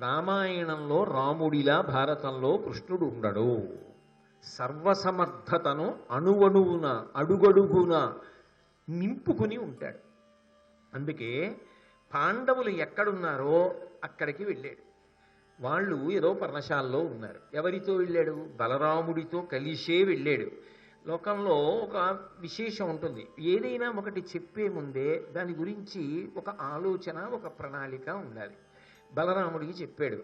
రామాయణంలో రాముడిలా భారతంలో కృష్ణుడు ఉండడు. సర్వసమర్థతను అణువణువున అడుగడుగున నింపుకుని ఉంటాడు. అందుకే పాండవులు ఎక్కడున్నారో అక్కడికి వెళ్ళాడు. వాళ్ళు ఏదో పర్ణశాలలో ఉన్నారు. ఎవరితో వెళ్ళాడు? బలరాముడితో కలిసే వెళ్ళాడు. లోకంలో ఒక విశేషం ఉంటుంది. ఏదైనా ఒకటి చెప్పే ముందే దాని గురించి ఒక ఆలోచన, ఒక ప్రణాళిక ఉండాలి. బలరాముడికి చెప్పాడు,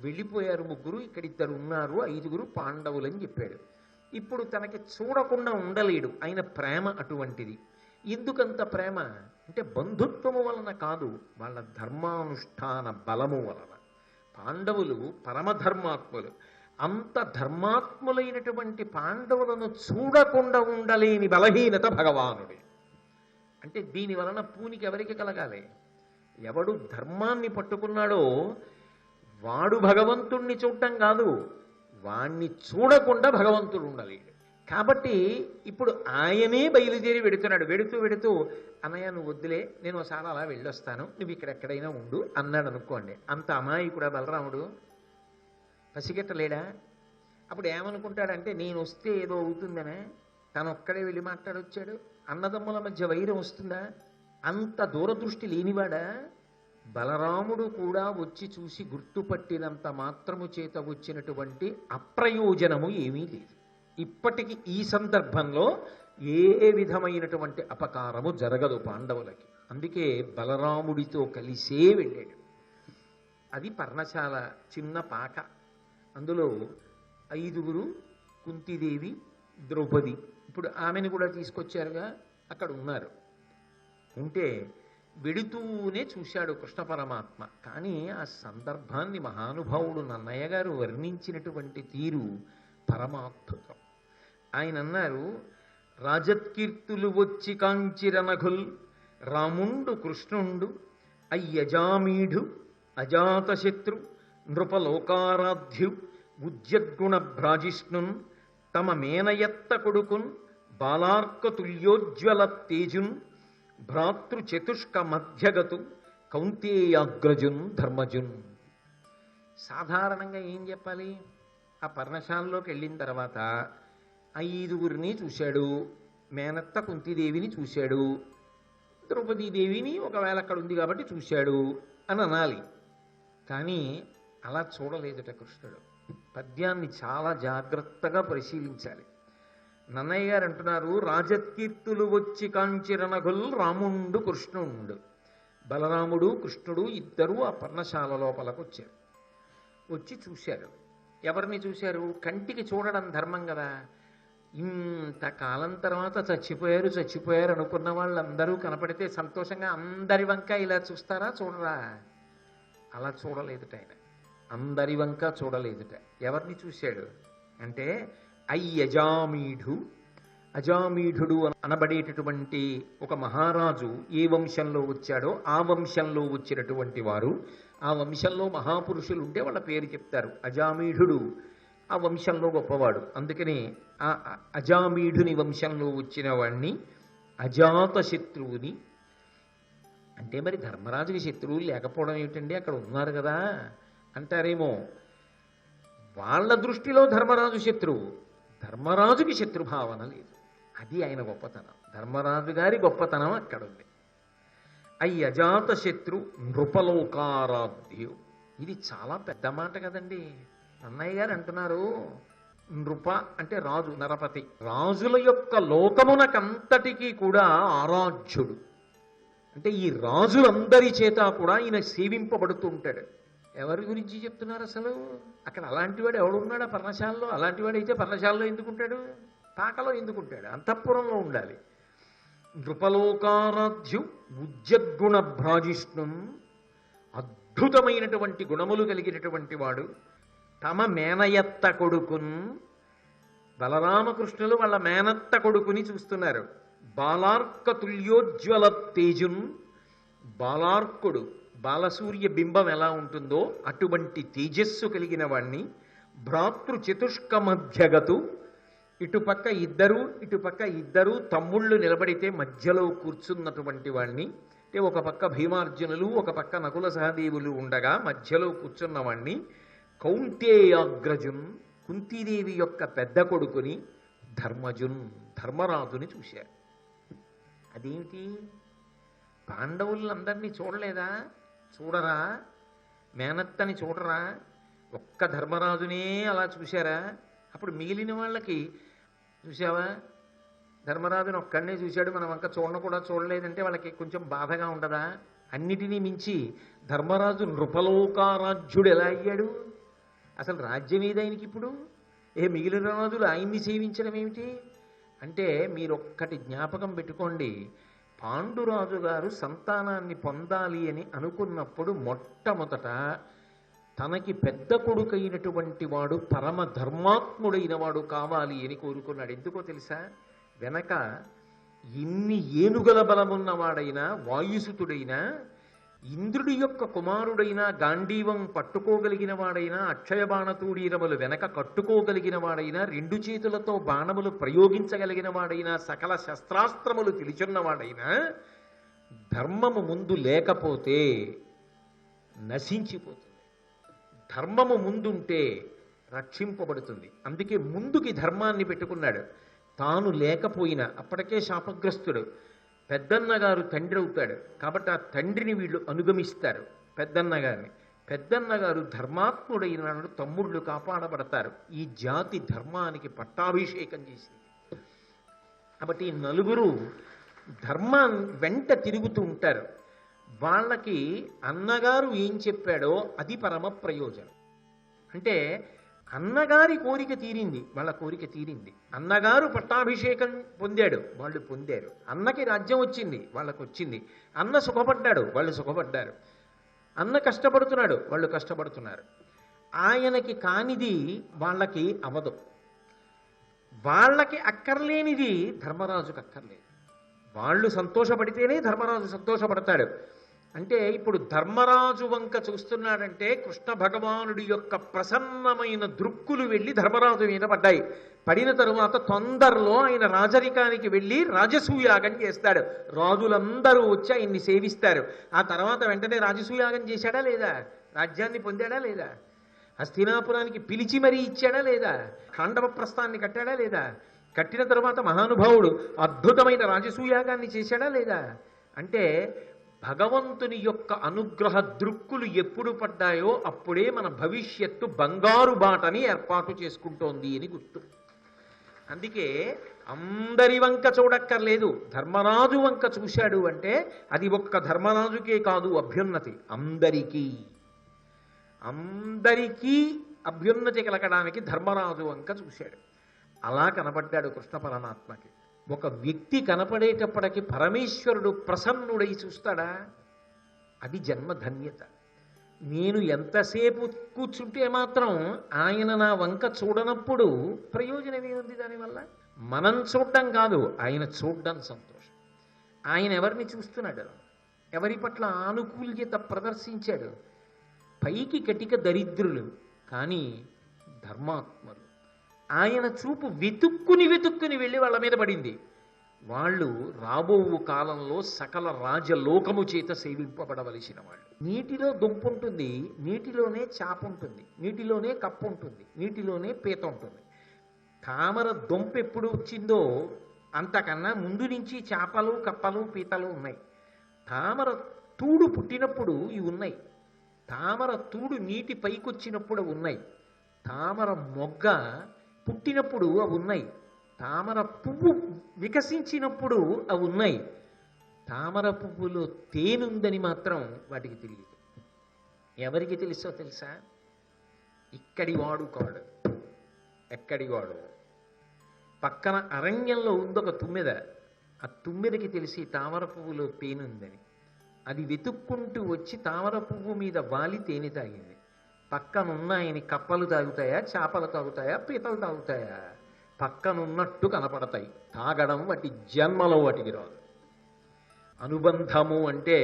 వెళ్ళిపోయారు ముగ్గురు, ఇక్కడ ఇద్దరు ఉన్నారు, 5గురు పాండవులని చెప్పాడు. ఇప్పుడు తనకి చూడకుండా ఉండలేడు. ఆయన ప్రేమ అటువంటిది. ఎందుకంత ప్రేమ అంటే బంధుత్వము వలన కాదు, వాళ్ళ ధర్మానుష్ఠాన బలము వలన. పాండవులు పరమధర్మాత్ములు. అంత ధర్మాత్ములైనటువంటి పాండవులను చూడకుండా ఉండలేని బలహీనత భగవానుడి. అంటే దీని వలన పూనికి ఎవరికి కలగాలి? ఎవడు ధర్మాన్ని పట్టుకున్నాడో వాడు భగవంతుణ్ణి చూడటం కాదు, వాణ్ణి చూడకుండా భగవంతుడు ఉండలేడు. కాబట్టి ఇప్పుడు ఆయనే బయలుదేరి వెడుతున్నాడు. వెడుతూ అన్నయ్య నువ్వు వద్దులే, నేను ఒకసారి అలా వెళ్ళొస్తాను, నువ్వు ఇక్కడెక్కడైనా ఉండు అన్నాడు అనుకోండి. అంత అమాయకుడా బలరాముడు? పసిగట్టలేడా? అప్పుడు ఏమనుకుంటాడంటే నేను వస్తే ఏదో అవుతుందనే తను ఒక్కడే వెళ్ళి మాట్లాడొచ్చాడు. అన్నదమ్ముల మధ్య వైరం వస్తుందా? అంత దూరదృష్టి లేనివాడా? బలరాముడు కూడా వచ్చి చూసి గుర్తుపట్టినంత మాత్రము చేత వచ్చినటువంటి అప్రయోజనము ఏమీ లేదు. ఇప్పటికి ఈ సందర్భంలో ఏ విధమైనటువంటి అపకారము జరగదు పాండవులకి. అందుకే బలరాముడితో కలిసే వెళ్ళాడు. అది పర్ణశాల, చిన్న పాక. అందులో 5గురు, కుంతీదేవి, ద్రౌపది. ఇప్పుడు ఆమెను కూడా తీసుకొచ్చారుగా, అక్కడ ఉన్నారు. ఉంటే వెడుతూనే చూశాడు కృష్ణ పరమాత్మ. కానీ ఆ సందర్భాన్ని మహానుభావుడు నన్నయ్య గారు వర్ణించినటువంటి తీరు పరమాద్భుతం. ఆయన అన్నారు, రాజత్కీర్తులు వచ్చి కాంచిరనఘుల్ రాముండు కృష్ణుండు అయ్యజామీఢు అజాతశత్రు నృపలోకారాధ్యు ఉజ్జద్గుణ భ్రాజిష్ణున్ తమ మేనయత్త కొడుకున్ బాలార్కతుల్యోజ్వల తేజున్ భ్రాతృ చతుష్క మధ్యగతు కౌంతేయాగ్రజున్ ధర్మజున్. సాధారణంగా ఏం చెప్పాలి? ఆ పర్ణశాలలోకి వెళ్ళిన తర్వాత 5గురిని చూశాడు, మేనత్త కుంతీదేవిని చూశాడు, ద్రౌపదీదేవిని ఒకవేళ అక్కడ ఉంది కాబట్టి చూశాడు అని అనాలి. కానీ అలా చూడలేదుట కృష్ణుడు. పద్యాన్ని చాలా జాగ్రత్తగా పరిశీలించాలి. నన్నయ్య గారు అంటున్నారు, రాజకీర్తులు వచ్చి కాంచిరనగుల్ రాముండు కృష్ణుండు. బలరాముడు కృష్ణుడు ఇద్దరూ ఆ పర్ణశాల లోపలకు వచ్చారు. వచ్చి చూశారు. ఎవరిని చూశారు? కంటికి చూడడం ధర్మం కదా. ఇంతకాలం తర్వాత చచ్చిపోయారు అనుకున్న వాళ్ళందరూ కనపడితే సంతోషంగా అందరి వంక ఇలా చూస్తారా? చూడరా? అలా చూడలేదుట ఆయన. అందరి వంక చూడలేదుట. ఎవరిని చూశాడు అంటే అయ్యజామీఢు. అజామీఢుడు అనబడేటటువంటి ఒక మహారాజు ఏ వంశంలో వచ్చాడో ఆ వంశంలో వచ్చినటువంటి వారు, ఆ వంశంలో మహాపురుషులు ఉంటే వాళ్ళ పేరు చెప్తారు. అజామీఢుడు ఆ వంశంలో గొప్పవాడు. అందుకని ఆ అజామీఢుని వంశంలో వచ్చిన వాడిని అజాత శత్రువుని. అంటే మరి ధర్మరాజుకి శత్రువులు లేకపోవడం ఏమిటండి, అక్కడ ఉన్నారు కదా అంటారేమో. వాళ్ళ దృష్టిలో ధర్మరాజు శత్రువు, ధర్మరాజుకి శత్రుభావన లేదు. అది ఆయన గొప్పతనం. ధర్మరాజు గారి గొప్పతనం అక్కడుంది. అయ్యజాత శత్రు నృపలోకారాధ్యు. ఇది చాలా పెద్ద మాట కదండి. అన్నయ్య గారు అంటున్నారు, నృప అంటే రాజు, నరపతి. రాజుల యొక్క లోకమునకంతటికీ కూడా ఆరాధ్యుడు. అంటే ఈ రాజులందరి చేత కూడా ఈయన సేవింపబడుతూ ఉంటాడు. ఎవరి గురించి చెప్తున్నారు అసలు? అక్కడ అలాంటివాడు ఎవడున్నాడు ఆ పర్ణశాలలో? అలాంటివాడు అయితే పర్ణశాలలో ఎందుకుంటాడు? పాకలో ఎందుకుంటాడు? అంతఃపురంలో ఉండాలి. నృపలోకారాధ్యు ఉజ్జద్గుణ భ్రాజిష్ణుం. అద్భుతమైనటువంటి గుణములు కలిగినటువంటి వాడు. తమ మేనయత్త కొడుకున్. బలరామకృష్ణులు వాళ్ళ మేనత్త కొడుకుని చూస్తున్నారు. బాలార్క తుల్యోజ్వల తేజున్. బాలార్కుడు, బాలసూర్య బింబం ఎలా ఉంటుందో అటువంటి తేజస్సు కలిగిన వాణ్ణి. భ్రాతృ చతుష్క మధ్యగతు. ఇటుపక్క ఇద్దరు తమ్ముళ్ళు నిలబడితే మధ్యలో కూర్చున్నటువంటి వాణ్ణి. అంటే ఒక పక్క భీమార్జునులు, ఒక పక్క నకుల సహదేవులు ఉండగా మధ్యలో కూర్చున్నవాణ్ణి కౌంతేయాగ్రజున్, కుంతీదేవి యొక్క పెద్ద కొడుకుని ధర్మజున్, ధర్మరాజుని చూశారు. అదేమిటి, పాండవులందరినీ చూడలేదా? చూడరా? మేనత్తని చూడరా? ఒక్క ధర్మరాజునే అలా చూశారా? అప్పుడు మిగిలిన వాళ్ళకి చూసావా, ధర్మరాజుని ఒక్కడనే చూశాడు, మనం వంక చూడను కూడా చూడలేదంటే వాళ్ళకి కొంచెం బాధగా ఉండదా? అన్నిటినీ మించి ధర్మరాజు నృపలోకారాజ్యుడు ఎలా అయ్యాడు? అసలు రాజ్యం ఏదైనకి ఇప్పుడు? మిగిలిన రాజులు ఆయన్ని సేవించడం ఏమిటి అంటే, మీరొక్కటి జ్ఞాపకం పెట్టుకోండి. పాండురాజు గారు సంతానాన్ని పొందాలి అని అనుకున్నప్పుడు మొట్టమొదట తనకి పెద్ద కొడుకైనటువంటి వాడు పరమ ధర్మాత్ముడైన వాడు కావాలి అని కోరుకున్నాడు. ఎందుకో తెలుసా? వెనక ఎన్ని ఏనుగల బలమున్నవాడైనా, వాయుసుతుడైనా, ఇంద్రుడి యొక్క కుమారుడైనా, గాంధీవం పట్టుకోగలిగిన వాడైనా, అక్షయ బాణతూడీరములు వెనక కట్టుకోగలిగిన వాడైనా, రెండు చేతులతో బాణములు ప్రయోగించగలిగిన వాడైనా, సకల శస్త్రాస్త్రములు తెలిచున్నవాడైనా, ధర్మము ముందు లేకపోతే నశించిపోతుంది. ధర్మము ముందుంటే రక్షింపబడుతుంది. అందుకే ముందుకి ధర్మాన్ని పెట్టుకున్నాడు. తాను లేకపోయినా, అప్పటికే శాపగ్రస్తుడు, పెద్దన్నగారు తండ్రి అవుతాడు కాబట్టి ఆ తండ్రిని వీళ్ళు అనుగమిస్తారు పెద్దన్నగారిని. పెద్దన్నగారు ధర్మాత్ముడైన తమ్ముళ్ళు కాపాడబడతారు. ఈ జాతి ధర్మానికి పట్టాభిషేకం చేసింది. కాబట్టి ఈ నలుగురు ధర్మం వెంట తిరుగుతూ ఉంటారు. వాళ్ళకి అన్నగారు ఏం చెప్పాడో అది పరమ ప్రయోజనం. అంటే అన్నగారి కోరిక తీరింది, వాళ్ళ కోరిక తీరింది. అన్నగారు పట్టాభిషేకం పొందాడు, వాళ్ళు పొందారు. అన్నకి రాజ్యం వచ్చింది, వాళ్ళకు వచ్చింది. అన్న సుఖపడ్డాడు, వాళ్ళు సుఖపడ్డారు. అన్న కష్టపడుతున్నాడు, వాళ్ళు కష్టపడుతున్నారు. ఆయనకి కానిది వాళ్ళకి అవదు. వాళ్ళకి అక్కర్లేనిది ధర్మరాజుకి అక్కర్లేదు. వాళ్ళు సంతోషపడితేనే ధర్మరాజు సంతోషపడతాడు. అంటే ఇప్పుడు ధర్మరాజు వంక చూస్తున్నాడంటే కృష్ణ భగవానుడి యొక్క ప్రసన్నమైన దృక్కులు వెళ్ళి ధర్మరాజు మీద పడ్డాయి. పడిన తరువాత తొందరలో ఆయన రాజరికానికి వెళ్ళి రాజసూయాగం చేస్తాడు. రాజులందరూ వచ్చి ఆయన్ని సేవిస్తారు. ఆ తర్వాత వెంటనే రాజసూయాగం చేశాడా లేదా? రాజ్యాన్ని పొందాడా లేదా? హస్తినాపురానికి పిలిచి మరీ ఇచ్చాడా లేదా? ఖాండవ ప్రస్థాన్ని కట్టాడా లేదా? కట్టిన తరువాత మహానుభావుడు అద్భుతమైన రాజసూయాగాన్ని చేశాడా లేదా? అంటే భగవంతుని యొక్క అనుగ్రహ దృక్కులు ఎప్పుడు పడ్డాయో అప్పుడే మన భవిష్యత్తు బంగారు బాటని ఏర్పాటు చేసుకుంటోంది అని గుర్తు. అందుకే అందరి వంక చూడక్కర్లేదు, ధర్మరాజు వంక చూశాడు అంటే అది ఒక్క ధర్మరాజుకే కాదు అభ్యున్నతి, అందరికీ అభ్యున్నతి కలగడానికి ధర్మరాజు వంక చూశాడు. అలా కనబడ్డాడు కృష్ణ పరమాత్మకి. ఒక వ్యక్తి కనపడేటప్పటికి పరమేశ్వరుడు ప్రసన్నుడై చూస్తాడా? అది జన్మధన్యత. నేను ఎంతసేపు కూర్చుంటే మాత్రం ఆయన నా వంక చూడనప్పుడు ప్రయోజనం ఏముంది దానివల్ల? మనం చూడడం కాదు, ఆయన చూడడం సంతోషం. ఆయన ఎవరిని చూస్తున్నాడు? ఎవరి పట్ల ఆనుకూల్యత ప్రదర్శించాడు? పైకి కటిక దరిద్రులు కానీ ధర్మాత్మలు. ఆయన చూపు వెతుక్కుని వెళ్ళి వాళ్ళ మీద పడింది. వాళ్ళు రాబో కాలంలో సకల రాజలోకము చేత సేవింపబడవలసిన వాళ్ళు. నీటిలో దుంపు ఉంటుంది, నీటిలోనే చాప ఉంటుంది, నీటిలోనే కప్పు ఉంటుంది, నీటిలోనే పీత ఉంటుంది. తామర దుంప ఎప్పుడు వచ్చిందో అంతకన్నా ముందు నుంచి చేపలు, కప్పలు, పీతలు ఉన్నాయి. తామర తూడు పుట్టినప్పుడు ఇవి ఉన్నాయి. తామర తూడు నీటి పైకొచ్చినప్పుడు ఉన్నాయి. తామర మొగ్గ పుట్టినప్పుడు అవి ఉన్నాయి. తామర పువ్వు వికసించినప్పుడు అవి ఉన్నాయి. తామర పువ్వులో తేనుందని మాత్రం వాటికి తెలియదు. ఎవరికి తెలుసో తెలుసా? ఇక్కడి వాడు కాడు, ఎక్కడి వాడు. పక్కన అరణ్యంలో ఉందొక తుమ్మెద. ఆ తుమ్మెదకి తెలిసి తామర పువ్వులో తేనుందని. అది వెతుక్కుంటూ వచ్చి తామర పువ్వు మీద వాలి తేనె తాగింది. పక్కనున్నాయని కప్పలు తాగుతాయా, చేపలు తాగుతాయా, పీతలు తాగుతాయా? పక్కనున్నట్టు కనపడతాయి. తాగడం వాటి జన్మలో వాటికి రాదు. అనుబంధము అంటే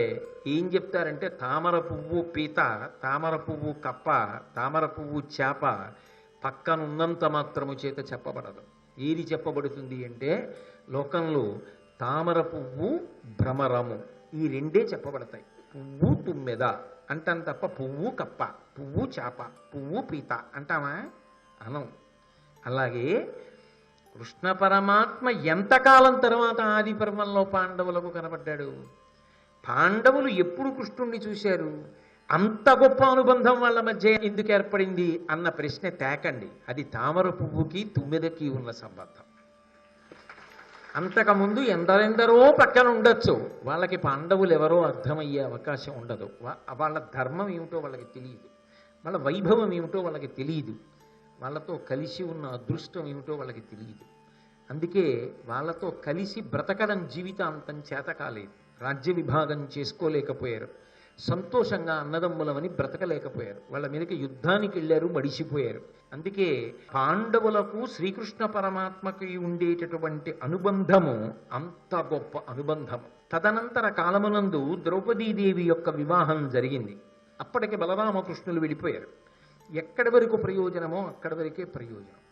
ఏం చెప్తారంటే తామర పువ్వు పీత, తామర పువ్వు కప్ప, తామర పువ్వు చేప పక్కనున్నంత మాత్రము చేత చెప్పబడదు. ఏది చెప్పబడుతుంది అంటే లోకంలో తామర పువ్వు భ్రమరము, ఈ రెండే చెప్పబడతాయి. పువ్వు తుమ్మెద అంటాం తప్ప పువ్వు కప్ప, పువ్వు చేప, పువ్వు పీత అంటామా? అనం. అలాగే కృష్ణ పరమాత్మ ఎంతకాలం తర్వాత ఆది పర్వంలో పాండవులకు కనబడ్డాడు? పాండవులు ఎప్పుడు కృష్ణుణ్ణి చూశారు? అంత గొప్ప అనుబంధం వాళ్ళ మధ్య ఎందుకు ఏర్పడింది అన్న ప్రశ్న తేకండి. అది తామర పువ్వుకి తుమ్మెదకి ఉన్న సంబంధం. అంతకుముందు ఎందరెందరో పక్కన ఉండొచ్చు, వాళ్ళకి పాండవులు ఎవరో అర్థమయ్యే అవకాశం ఉండదు. వాళ్ళ ధర్మం ఏమిటో వాళ్ళకి తెలియదు, వాళ్ళ వైభవం ఏమిటో వాళ్ళకి తెలియదు, వాళ్ళతో కలిసి ఉన్న అదృష్టం ఏమిటో వాళ్ళకి తెలియదు. అందుకే వాళ్ళతో కలిసి బ్రతకడం జీవితాంతం చేత కాలేదు. రాజ్య విభాగం చేసుకోలేకపోయారు, సంతోషంగా అన్నదమ్ములమని బ్రతకలేకపోయారు, వాళ్ళ మీదకి యుద్ధానికి వెళ్ళారు, మడిసిపోయారు. అందుకే పాండవులకు శ్రీకృష్ణ పరమాత్మకి ఉండేటటువంటి అనుబంధము అంత గొప్ప అనుబంధము. తదనంతర కాలమునందు ద్రౌపదీదేవి యొక్క వివాహం జరిగింది. అప్పటికి బలరామకృష్ణులు వెళ్ళిపోయారు. ఎక్కడి వరకు ప్రయోజనమో అక్కడి వరకే ప్రయోజనం.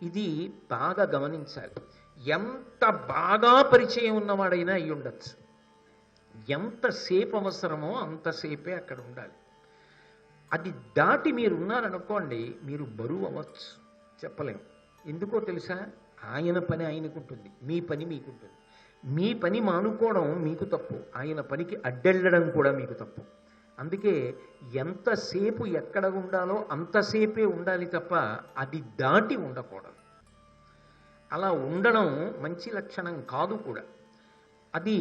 ఇది బాగా గమనించాలి. ఎంత బాగా పరిచయం ఉన్నవాడైనా అయి ఉండొచ్చు, ఎంతసేపు అవసరమో అంతసేపే అక్కడ ఉండాలి. అది దాటి మీరు ఉన్నారనుకోండి, మీరు బరువు అవ్వచ్చు, చెప్పలేము. ఎందుకో తెలుసా? ఆయన పని ఆయనకుంటుంది, మీ పని మీకుంటుంది. మీ పని మానుకోవడం మీకు తప్పు, ఆయన పనికి అడ్డెళ్ళడం కూడా మీకు తప్పు. అందుకే ఎంతసేపు ఎక్కడ ఉండాలో అంతసేపే ఉండాలి తప్ప అది దాటి ఉండకూడదు. అలా ఉండడం మంచి లక్షణం కాదు కూడా. అది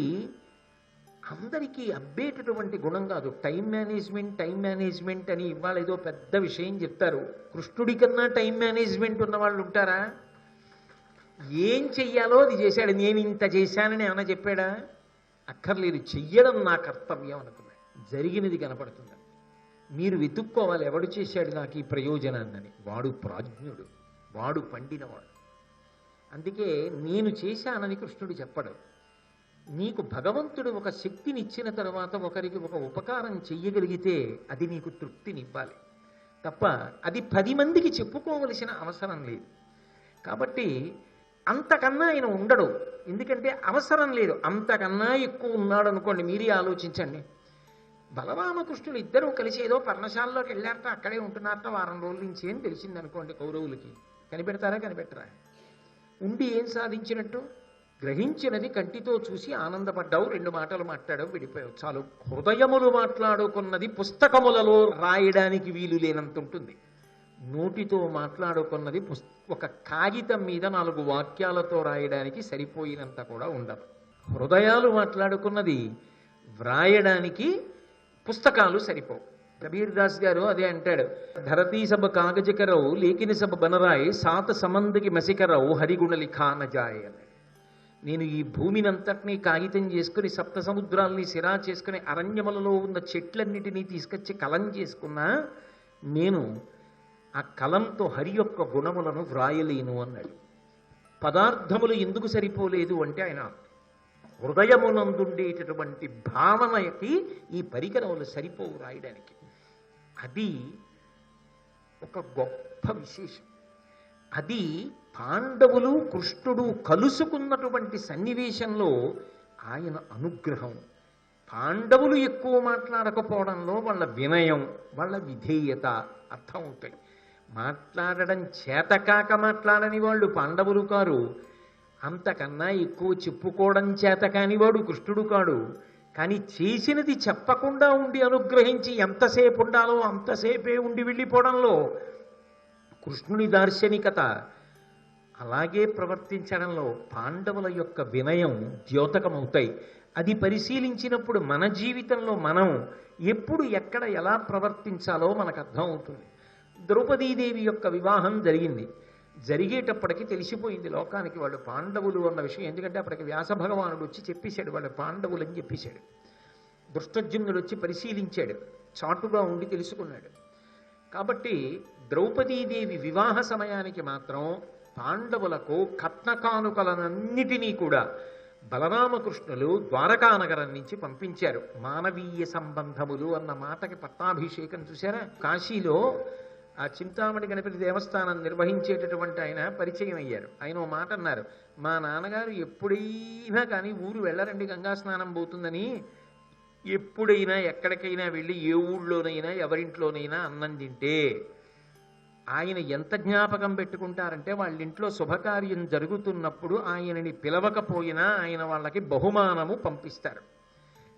అందరికీ అబ్బేటటువంటి గుణం కాదు. టైం మేనేజ్మెంట్ అని ఇవాళ ఏదో పెద్ద విషయం చెప్తారు. కృష్ణుడి కన్నా టైం మేనేజ్మెంట్ ఉన్నవాళ్ళు ఉంటారా? ఏం చెయ్యాలో అది చేశాడు. నేను ఇంత చేశానని ఏమైనా చెప్పాడా? అక్కర్లేదు, చెయ్యడం నా కర్తవ్యం అనుకున్నాడు. జరిగినది కనపడుతుంది. మీరు వెతుక్కోవాలి, ఎవడు చేశాడు నాకు ఈ ప్రయోజనాన్ని. వాడు ప్రాజ్ఞుడు, వాడు పండినవాడు. అందుకే నేను చేశానని కృష్ణుడు చెప్పడు. నీకు భగవంతుడు ఒక శక్తిని ఇచ్చిన తర్వాత ఒకరికి ఒక ఉపకారం చెయ్యగలిగితే అది నీకు తృప్తినివ్వాలి తప్ప అది 10 మందికి చెప్పుకోవలసిన అవసరం లేదు. కాబట్టి అంతకన్నా ఆయన ఉండడు, ఎందుకంటే అవసరం లేదు. అంతకన్నా ఎక్కువ ఉన్నాడు అనుకోండి, మీరే ఆలోచించండి. బలరామకృష్ణులు ఇద్దరూ కలిసి ఏదో పర్ణశాలలోకి వెళ్ళారట, అక్కడే ఉంటున్నారట వారం రోజుల నుంచి అని తెలిసింది అనుకోండి. కౌరవులకి కనిపెడతారా? కనిపెట్టరా? ఉండి ఏం సాధించినట్టు? గ్రహించినది కంటితో చూసి ఆనందపడ్డావు, 2 మాటలు మాట్లాడావు, విడిపోయావు, చాలు. హృదయములు మాట్లాడుకున్నది పుస్తకములలో రాయడానికి వీలు లేనంత ఉంటుంది. నోటితో మాట్లాడుకున్నది ఒక కాగితం మీద 4 వాక్యాలతో రాయడానికి సరిపోయినంత కూడా ఉండదు. హృదయాలు మాట్లాడుకున్నది వ్రాయడానికి పుస్తకాలు సరిపోవు. కబీర్ దాస్ గారు అదే అంటాడు, ధరతీ సబ కాగజకరవు లేకిని సబ బనరాయ్ సాత సమందికి మసికరవు హరిగుణ లిఖాన జాయ్ అన్నాడు. నేను ఈ భూమినంతటినీ కాగితం చేసుకుని, 7 సముద్రాల్ని సిరా చేసుకుని, అరణ్యములలో ఉన్న చెట్లన్నిటినీ తీసుకొచ్చి కలం చేసుకున్నా, నేను ఆ కలంతో హరి యొక్క గుణములను వ్రాయలేను అన్నాడు. పదార్థములు ఎందుకు సరిపోలేదు అంటే ఆయన హృదయమునందుండేటటువంటి భావనకి ఈ పరికరములు సరిపోవు రాయడానికి. అది ఒక గొప్ప విశేషం. అది పాండవులు కృష్ణుడు కలుసుకున్నటువంటి సన్నివేశంలో ఆయన అనుగ్రహం. పాండవులు ఎక్కువ మాట్లాడకపోవడంలో వాళ్ళ వినయం, వాళ్ళ విధేయత అర్థం అవుతాయి. మాట్లాడడం చేతకాక మాట్లాడని వాళ్ళు పాండవులు కారు, అంతకన్నా ఎక్కువ చెప్పుకోవడం చేత కానివాడు కృష్ణుడు కాడు. కానీ చేసినది చెప్పకుండా ఉండి అనుగ్రహించి ఎంతసేపు ఉండాలో అంతసేపే ఉండి వెళ్ళిపోవడంలో కృష్ణుని దార్శనికత, అలాగే ప్రవర్తించడంలో పాండవుల యొక్క వినయం ద్యోతకమవుతాయి. అది పరిశీలించినప్పుడు మన జీవితంలో మనం ఎప్పుడు ఎక్కడ ఎలా ప్రవర్తించాలో మనకు అర్థం అవుతుంది. ద్రౌపదీదేవి యొక్క వివాహం జరిగింది. జరిగేటప్పటికి తెలిసిపోయింది లోకానికి వాళ్ళు పాండవులు అన్న విషయం. ఎందుకంటే అప్పటికి వ్యాస భగవానుడు వచ్చి చెప్పేశాడు వాళ్ళు పాండవులు అని చెప్పేశాడు. దృష్టజ్యుమ్నుడు వచ్చి పరిశీలించాడు, చాటుగా ఉండి తెలుసుకున్నాడు. కాబట్టి ద్రౌపదీదేవి వివాహ సమయానికి మాత్రం పాండవులకు కట్న కానుకలనన్నిటినీ కూడా బలరామకృష్ణులు ద్వారకానగరం నుంచి పంపించారు. మానవీయ సంబంధములు అన్న మాటకి పట్టాభిషేకం చూసారా? కాశీలో ఆ చింతామణి గణపతి దేవస్థానం నిర్వహించేటటువంటి ఆయన పరిచయం అయ్యారు. ఆయన ఓ మాట అన్నారు, మా నాన్నగారు ఎప్పుడైనా కానీ ఊరు వెళ్ళరండి గంగా స్నానం పోతుందని ఎప్పుడైనా ఎక్కడికైనా వెళ్ళి ఏ ఊళ్ళోనైనా ఎవరింట్లోనైనా అన్నం తింటే ఆయన ఎంత జ్ఞాపకం పెట్టుకుంటారంటే వాళ్ళ ఇంట్లో శుభకార్యం జరుగుతున్నప్పుడు ఆయనని పిలవకపోయినా ఆయన వాళ్ళకి బహుమానము పంపిస్తారు.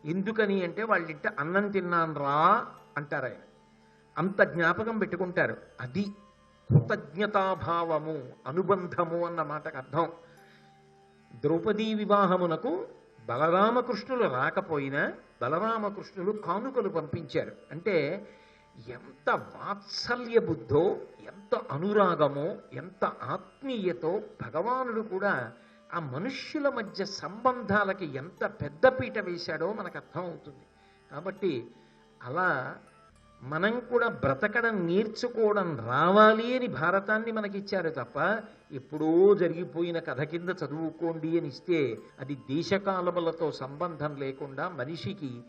ఎందుకని అంటే వాళ్ళింట అన్నం తిన్నాను రా అంటారు ఆయన. అంత జ్ఞాపకం పెట్టుకుంటారు. అది కృతజ్ఞతాభావము, అనుబంధము అన్న మాటకు అర్థం. ద్రౌపదీ వివాహమునకు బలరామకృష్ణులు రాకపోయినా బలరామకృష్ణులు కానుకలు పంపించారు. అంటే ఎంత వాత్సల్య బుద్ధో, ఎంత అనురాగమో, ఎంత ఆత్మీయతో భగవానుడు కూడా ఆ మనుష్యుల మధ్య సంబంధాలకి ఎంత పెద్దపీట వేశాడో మనకు అర్థం అవుతుంది. కాబట్టి అలా మనం కూడా బ్రతకడం నేర్చుకోవడం రావాలి అని భారతాన్ని మనకిచ్చారు తప్ప ఎప్పుడో జరిగిపోయిన కథ కింద చదువుకోండి అని ఇస్తే అది దేశకాలములతో సంబంధం లేకుండా మనిషికి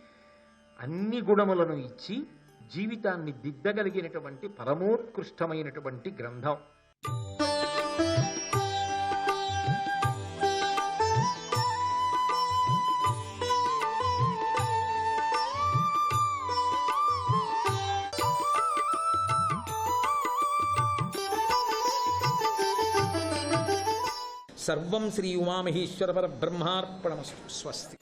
అన్ని గుణములను ఇచ్చి జీవితాన్ని దిద్దగలిగినటువంటి పరమోత్కృష్టమైనటువంటి గ్రంథం. సర్వం శ్రీ ఉమామహేశ్వర పరబ్రహ్మార్పణమస్తు. స్వస్తి.